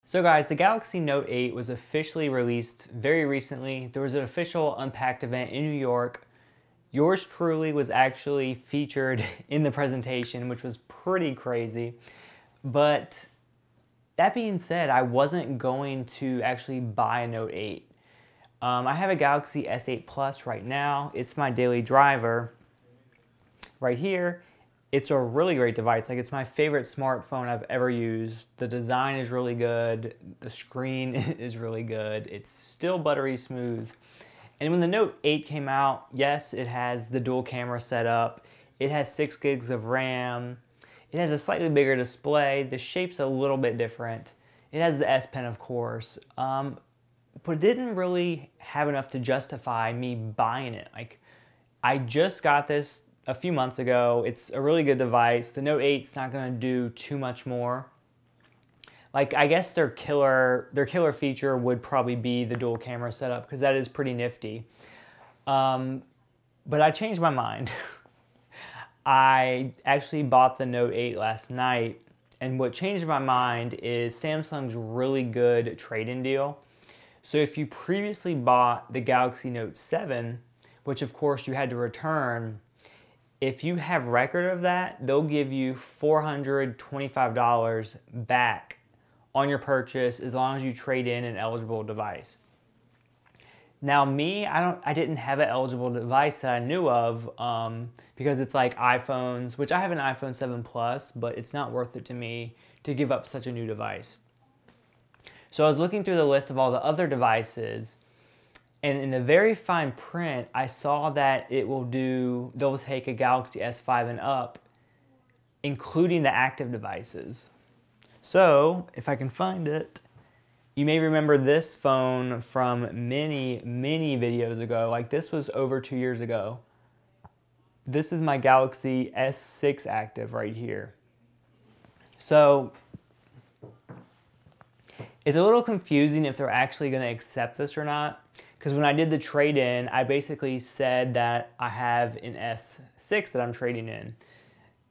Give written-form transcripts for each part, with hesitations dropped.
So guys, the Galaxy Note 8 was officially released very recently. There was an official Unpacked event in New York. Yours truly was actually featured in the presentation, which was pretty crazy. But that being said, I wasn't going to actually buy a Note 8. I have a Galaxy S8 Plus right now. It's my daily driver right here. It's a really great device. Like, it's my favorite smartphone I've ever used. The design is really good. The screen is really good. It's still buttery smooth. And when the Note 8 came out, yes, it has the dual camera setup. It has 6 gigs of RAM. It has a slightly bigger display. The shape's a little bit different. It has the S Pen, of course. But it didn't really have enough to justify me buying it. Like, I just got this a few months ago. It's a really good device. The Note 8's not going to do too much more. Like, I guess their killer feature would probably be the dual camera setup, because that is pretty nifty. But I changed my mind. I actually bought the Note 8 last night, and what changed my mind is Samsung's really good trade-in deal. So if you previously bought the Galaxy Note 7, which of course you had to return, if you have record of that, they'll give you $425 back on your purchase as long as you trade in an eligible device. Now me, I didn't have an eligible device that I knew of because it's like iPhones, which I have an iPhone 7 Plus, but it's not worth it to me to give up such a new device. So I was looking through the list of all the other devices, and in the very fine print, I saw that they'll take a Galaxy S5 and up, including the active devices. So, if I can find it, you may remember this phone from many, many videos ago. Like, this was over 2 years ago. This is my Galaxy S6 active right here. So, it's a little confusing if they're actually going to accept this or not. Because when I did the trade-in, I basically said that I have an S6 that I'm trading in.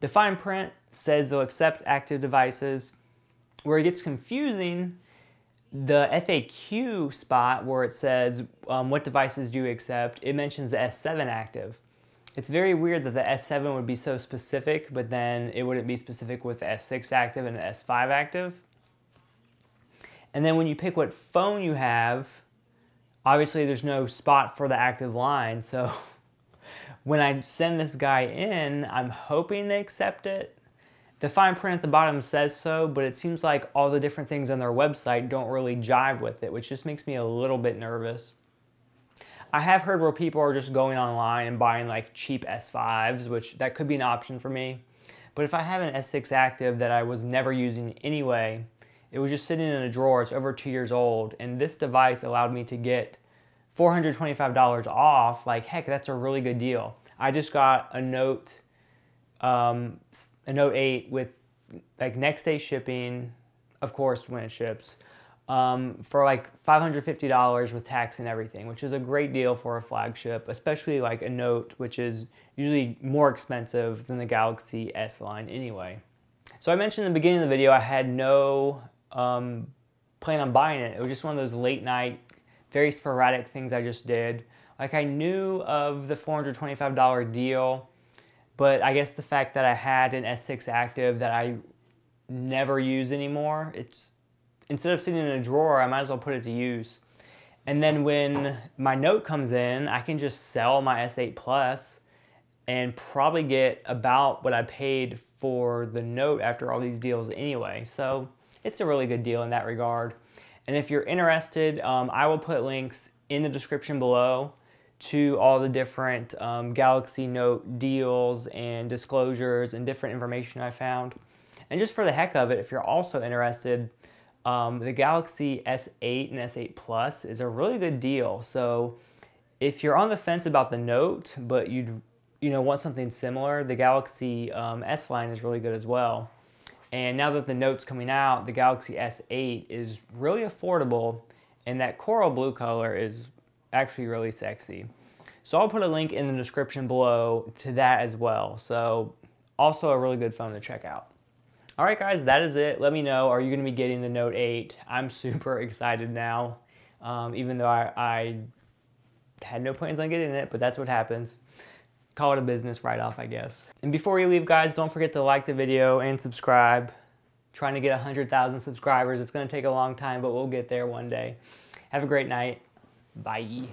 The fine print says they'll accept active devices. Where it gets confusing, the FAQ spot where it says what devices do you accept, it mentions the S7 active. It's very weird that the S7 would be so specific, but then it wouldn't be specific with the S6 active and the S5 active. And then when you pick what phone you have, obviously there's no spot for the active line, so when I send this guy in, I'm hoping they accept it. The fine print at the bottom says so, but it seems like all the different things on their website don't really jive with it, which just makes me a little bit nervous. I have heard where people are just going online and buying like cheap S5s, which that could be an option for me. But if I have an S6 active that I was never using anyway, it was just sitting in a drawer, it's over 2 years old, and this device allowed me to get $425 off. Like, heck, that's a really good deal. I just got a Note 8 with like next day shipping, of course when it ships, for like $550 with tax and everything, which is a great deal for a flagship, especially like a Note, which is usually more expensive than the Galaxy S line anyway. So I mentioned in the beginning of the video I had no plan on buying it. It was just one of those late night, very sporadic things I just did. Like, I knew of the $425 deal, but I guess the fact that I had an S6 active that I never use anymore, instead of sitting in a drawer, I might as well put it to use. And then when my Note comes in, I can just sell my S8 Plus and probably get about what I paid for the Note after all these deals anyway. So it's a really good deal in that regard. And if you're interested, I will put links in the description below to all the different Galaxy Note deals and disclosures and different information I found. And just for the heck of it, if you're also interested, the Galaxy S8 and S8 Plus is a really good deal. So if you're on the fence about the Note, but you want something similar, the Galaxy S line is really good as well. And now that the Note's coming out, the Galaxy S8 is really affordable, and that coral blue color is actually really sexy. So I'll put a link in the description below to that as well. So also a really good phone to check out. All right, guys, that is it. Let me know, are you going to be getting the Note 8? I'm super excited now, even though I had no plans on getting it, but that's what happens. Call it a business write-off, I guess. And before you leave, guys, don't forget to like the video and subscribe. Trying to get 100,000 subscribers. It's going to take a long time, but we'll get there one day. Have a great night. Bye.